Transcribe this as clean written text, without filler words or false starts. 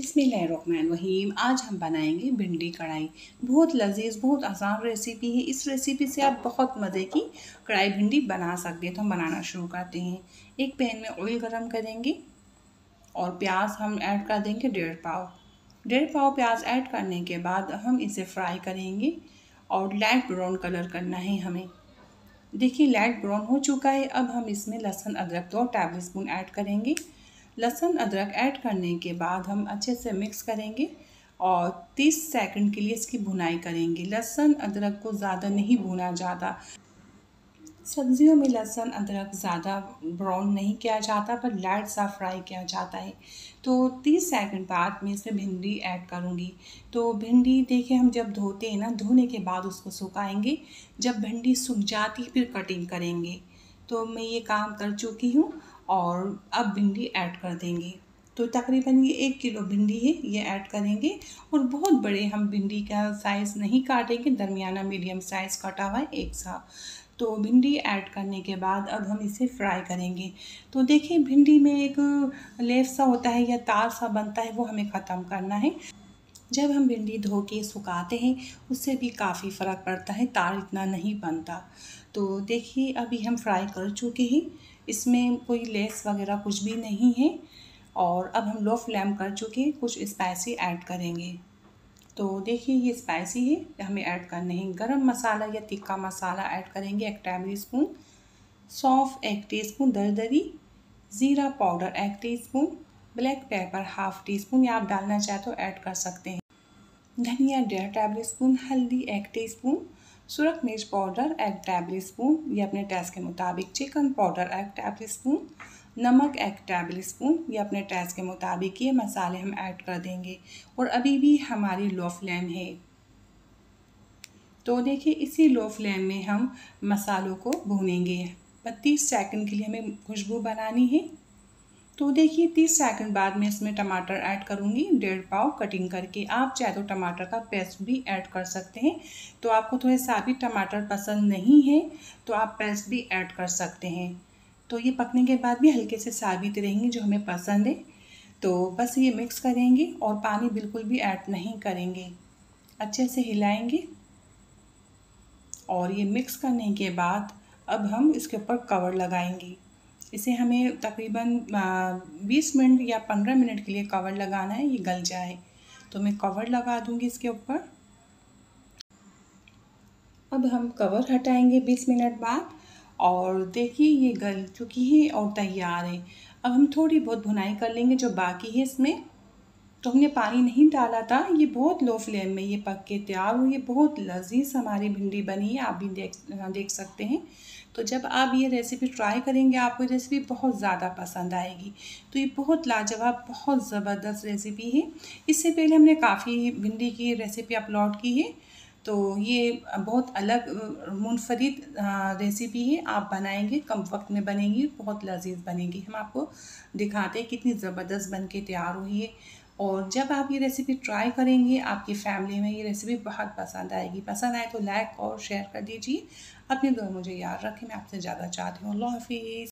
बिस्मिल्लाहिर्रहमानिर्रहीम। आज हम बनाएंगे भिंडी कढ़ाई। बहुत लजीज, बहुत आसान रेसिपी है। इस रेसिपी से आप बहुत मज़े की कढ़ाई भिंडी बना सकते हैं। तो हम बनाना शुरू करते हैं। एक पैन में ऑयल गरम करेंगे और प्याज हम ऐड कर देंगे 1.5 पाव प्याज ऐड करने के बाद हम इसे फ्राई करेंगे और लाइट ब्राउन कलर करना है हमें। देखिए लाइट ब्राउन हो चुका है। अब हम इसमें लहसुन अदरक 2 टेबल स्पून ऐड करेंगे। लहसुन अदरक ऐड करने के बाद हम अच्छे से मिक्स करेंगे और 30 सेकंड के लिए इसकी भुनाई करेंगे। लहसुन अदरक को ज़्यादा नहीं भुना जाता। सब्जियों में लहसुन अदरक ज़्यादा ब्राउन नहीं किया जाता, पर लाइट सा फ्राई किया जाता है। तो 30 सेकंड बाद मैं इसमें भिंडी ऐड करूँगी। तो भिंडी देखिए, हम जब धोते हैं ना, धोने के बाद उसको सुखाएंगे। जब भिंडी सूख जाती फिर कटिंग करेंगे। तो मैं ये काम कर चुकी हूँ और अब भिंडी ऐड कर देंगे। तो तकरीबन ये 1 किलो भिंडी है, ये ऐड करेंगे। और बहुत बड़े हम भिंडी का साइज़ नहीं काटेंगे, दरमियाना मीडियम साइज़ कटा हुआ है एक सा। तो भिंडी ऐड करने के बाद अब हम इसे फ्राई करेंगे। तो देखिए भिंडी में एक लेप सा होता है या तार सा बनता है, वो हमें ख़त्म करना है। जब हम भिंडी धो के सुखाते हैं उससे भी काफ़ी फ़र्क पड़ता है, तार इतना नहीं बनता। तो देखिए अभी हम फ्राई कर चुके हैं, इसमें कोई लेस वगैरह कुछ भी नहीं है। और अब हम लो फ्लेम कर चुके हैं, कुछ स्पाइसी ऐड करेंगे। तो देखिए ये स्पाइसी है, हमें ऐड करने हैं गरम मसाला या तिक्का मसाला ऐड करेंगे 1 टेबल स्पून, सौंफ 1 टीस्पून दरदरी, ज़ीरा powder 1 teaspoon, black pepper half tea spoon या आप डालना चाहे तो ऐड कर सकते हैं, धनिया 1.5 टेबल स्पून, हल्दी 1 टीस्पून, सुरख मिर्च पाउडर 1 टेबल स्पून ये अपने टेस्ट के मुताबिक, चिकन पाउडर 1 टेबल स्पून, नमक 1 टेबल स्पून ये अपने टेस्ट के मुताबिक। ये मसाले हम ऐड कर देंगे और अभी भी हमारी लो फ्लेम है। तो देखिए इसी लो फ्लेम में हम मसालों को भूनेंगे। 32 सेकंड के लिए हमें खुशबू बनानी है। तो देखिए 30 सेकंड बाद मैं इसमें टमाटर ऐड करूँगी 1.5 पाव कटिंग करके। आप चाहे तो टमाटर का पेस्ट भी ऐड कर सकते हैं। तो आपको थोड़े साबित टमाटर पसंद नहीं है तो आप पेस्ट भी ऐड कर सकते हैं। तो ये पकने के बाद भी हल्के से साबित रहेंगे जो हमें पसंद है। तो बस ये मिक्स करेंगे और पानी बिल्कुल भी ऐड नहीं करेंगे, अच्छे से हिलाएंगे। और ये मिक्स करने के बाद अब हम इसके ऊपर कवर लगाएंगे। इसे हमें तकरीबन 20 मिनट या 15 मिनट के लिए कवर लगाना है, ये गल जाए। तो मैं कवर लगा दूंगी इसके ऊपर। अब हम कवर हटाएंगे 20 मिनट बाद और देखिए ये गल चुकी है और तैयार है। अब हम थोड़ी बहुत भुनाई कर लेंगे जो बाकी है इसमें। तो हमने पानी नहीं डाला था, ये बहुत लो फ्लेम में ये पक के तैयार हुई है। बहुत लजीज हमारी भिंडी बनी है, आप भी देख सकते हैं। तो जब आप ये रेसिपी ट्राई करेंगे आपको ये रेसिपी बहुत ज़्यादा पसंद आएगी। तो ये बहुत लाजवाब, बहुत ज़बरदस्त रेसिपी है। इससे पहले हमने काफ़ी भिंडी की रेसिपी अपलोड की है। तो ये बहुत अलग मुनफरिद रेसिपी है। आप बनाएंगे कम वक्त में बनेगी, बहुत लजीज बनेगी। हम आपको दिखाते हैं कितनी ज़बरदस्त बन के तैयार हुई है। और जब आप ये रेसिपी ट्राई करेंगे आपकी फैमिली में ये रेसिपी बहुत पसंद आएगी। पसंद आए तो लाइक और शेयर कर दीजिए। अपनी दुआ मुझे याद रखें, मैं आपसे ज़्यादा चाहती हूँ। अल्लाह हाफिज़।